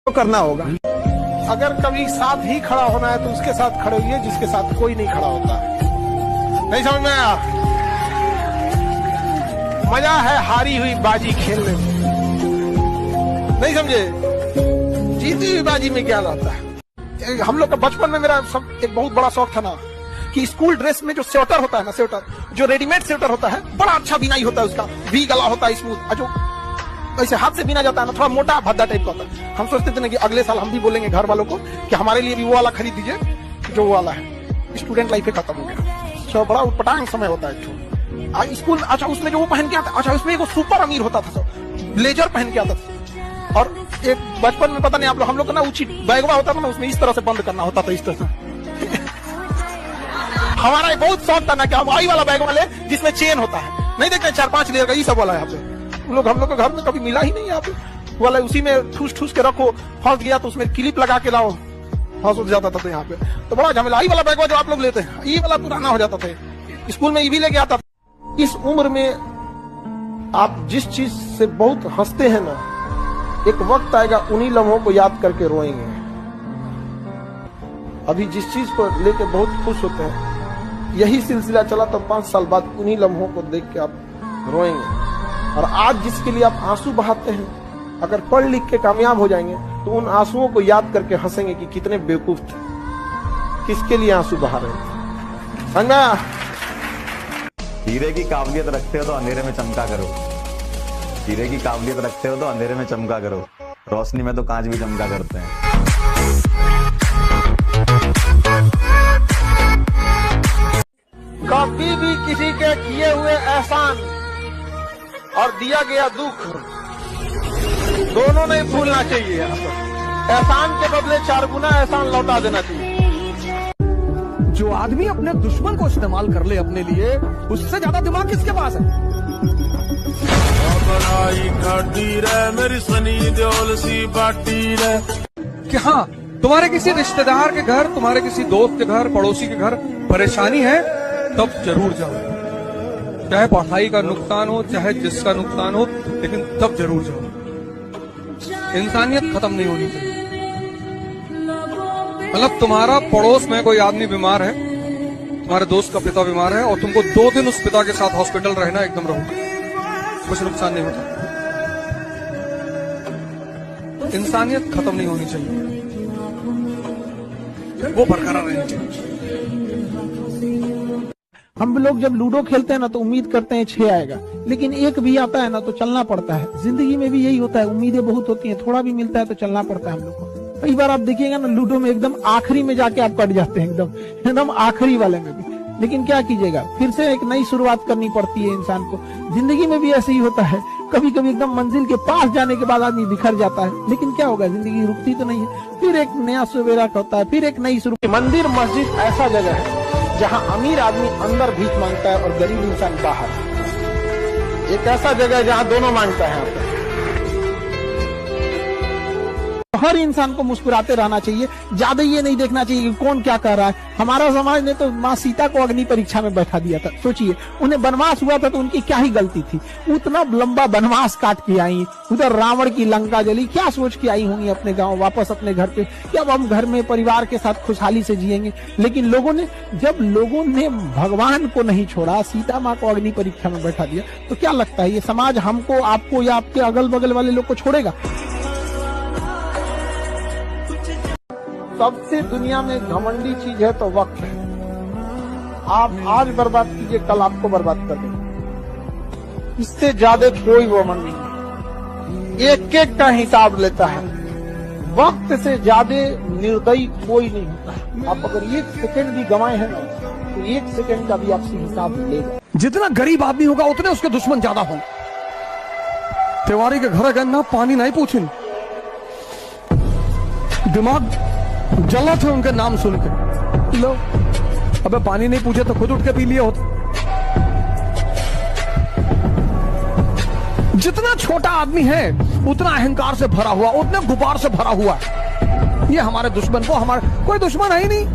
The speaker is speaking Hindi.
तो करना होगा। अगर कभी साथ ही खड़ा होना है तो उसके साथ खड़े होइए जिसके साथ कोई नहीं खड़ा होता। नहीं समझ में आया? मजा है हारी हुई बाजी खेलने में, नहीं समझे? जीती हुई बाजी में क्या रहता है। हम लोग का बचपन में मेरा सब एक बहुत बड़ा शौक था ना कि स्कूल ड्रेस में जो स्वेटर होता है ना, स्वेटर जो रेडीमेड स्वेटर होता है, बड़ा अच्छा बिनाई होता है उसका, वी गला होता है स्मूथ, जो ऐसे हाथ से बिना जाता है ना, थोड़ा मोटा भद्दा टाइप का होता है। हम सोचते थे ना कि अगले साल हम भी बोलेंगे घर वालों को कि हमारे लिए भी वो वाला खरीद दीजिए जो वो वाला है। स्टूडेंट लाइफ खत्म हो गया। तो बड़ा उटपटांग समय होता है स्कूल। अच्छा उसमें जो वो पहन के आता, अच्छा उसमें एक सुपर अमीर होता था, ब्लेजर पहन के आता था। और एक बचपन में पता नहीं आप लोग, हम लोग का ना ऊंची बैगवा होता था ना, उसमें इस तरह से बंद करना होता था, इस तरह से। हमारा बहुत शौक था ना कि हम आई वाला बैग वाले जिसमें चेन होता है, नहीं देखते 4-5 लेयर का, ये सब वाला है यहाँ पे। हम लोग के घर में कभी मिला ही नहीं यहाँ पे वाला, उसी में ठूस के रखो, फंस गया तो उसमें क्लिप लगा के लाओ, फंस जाता था। तो यहाँ पे तो बड़ा झमेला। आई वाला बैग जो आप लोग लेते हैं, ये वाला पुराना हो जाता था, स्कूल में ये भी लेके आता था। इस उम्र में आप जिस चीज से बहुत हंसते हैं ना, एक वक्त आएगा उन्हीं लम्हों को याद करके रोएंगे। अभी जिस चीज को लेके बहुत खुश होते हैं, यही सिलसिला चला तो 5 साल बाद उन्हीं लम्हों को देख के आप रोएंगे। और आज जिसके लिए आप आंसू बहाते हैं, अगर पढ़ लिख के कामयाब हो जाएंगे तो उन आंसुओं को याद करके हंसेंगे कि कितने बेवकूफ थे, किसके लिए आंसू बहा रहे थे। समझा? हीरे की काबिलियत रखते हो तो अंधेरे में चमका करो, हीरे की काबिलियत रखते हो तो अंधेरे में चमका करो, रोशनी में तो कांच भी चमका करते हैं। कभी भी किसी के किए हुए एहसान और दिया गया दुख दोनों नहीं भूलना चाहिए। एहसान के बदले 4 गुना एहसान लौटा देना चाहिए। जो आदमी अपने दुश्मन को इस्तेमाल कर ले अपने लिए, उससे ज्यादा दिमाग किसके पास है? मेरी सनी देओल सी बाटी रे। कि हाँ, तुम्हारे किसी रिश्तेदार के घर, तुम्हारे किसी दोस्त के घर, पड़ोसी के घर परेशानी है, तब जरूर जाओ। चाहे पढ़ाई का नुकसान हो, चाहे जिसका नुकसान हो, लेकिन तब जरूर जाओ। इंसानियत खत्म नहीं होनी चाहिए। मतलब तुम्हारा पड़ोस में कोई आदमी बीमार है, तुम्हारे दोस्त का पिता बीमार है, और तुमको 2 दिन उस पिता के साथ हॉस्पिटल रहना, एकदम रहो, कुछ नुकसान नहीं होता। इंसानियत खत्म नहीं होनी चाहिए, वो बरकरार रहनी चाहिए। हम लोग जब लूडो खेलते हैं ना तो उम्मीद करते हैं 6 आएगा, लेकिन 1 भी आता है ना तो चलना पड़ता है। जिंदगी में भी यही होता है, उम्मीदें बहुत होती हैं, थोड़ा भी मिलता है तो चलना पड़ता है हम लोग को। कई बार आप देखिएगा ना लूडो में एकदम आखिरी में जाके आप कट जाते हैं, एकदम आखिरी वाले में भी। लेकिन क्या कीजिएगा, फिर से एक नई शुरुआत करनी पड़ती है इंसान को। जिंदगी में भी ऐसे ही होता है, कभी कभी एकदम मंजिल के पास जाने के बाद आदमी बिखर जाता है, लेकिन क्या होगा, जिंदगी रुकती तो नहीं है। फिर एक नया सवेरा होता है, फिर एक नई शुरू। मंदिर मस्जिद ऐसा जगह है जहाँ अमीर आदमी अंदर भीख मांगता है और गरीब इंसान बाहर। एक ऐसा जगह है जहाँ दोनों मांगता है। हर इंसान को मुस्कुराते रहना चाहिए, ज्यादा ये नहीं देखना चाहिए कि कौन क्या कर रहा है। हमारा समाज ने तो माँ सीता को अग्नि परीक्षा में बैठा दिया था। सोचिए, उन्हें वनवास हुआ था तो उनकी क्या ही गलती थी। उतना लंबा वनवास काट के आई, उधर रावण की लंका जली, क्या सोच के आई होंगी अपने गांव वापस अपने घर पे कि अब हम घर में परिवार के साथ खुशहाली से जिएंगे। लेकिन जब लोगों ने भगवान को नहीं छोड़ा, सीता माँ को अग्नि परीक्षा में बैठा दिया, तो क्या लगता है ये समाज हमको, आपको या आपके अगल बगल वाले लोग को छोड़ेगा? सबसे दुनिया में घमंडी चीज है तो वक्त है। आप आज बर्बाद कीजिए, कल आपको बर्बाद कर देंगे। इससे ज्यादा कोई वो मन नहीं, एक का हिसाब लेता है। वक्त से ज्यादा निर्दयी कोई नहीं होता। आप अगर 1 सेकंड भी गंवाए हैं ना, तो 1 सेकंड का भी आपसे हिसाब लेगा। जितना गरीब आदमी होगा उतने उसके दुश्मन ज्यादा होंगे। तिवारी के घर गए ना, पानी नहीं पूछे, दिमाग जला थे उनके नाम सुन के। लो, अबे पानी नहीं पूछे तो खुद उठ के पी लिए होते। जितना छोटा आदमी है उतना अहंकार से भरा हुआ, उतने गुबार से भरा हुआ है। ये हमारे दुश्मन को, हमारे कोई दुश्मन है ही नहीं।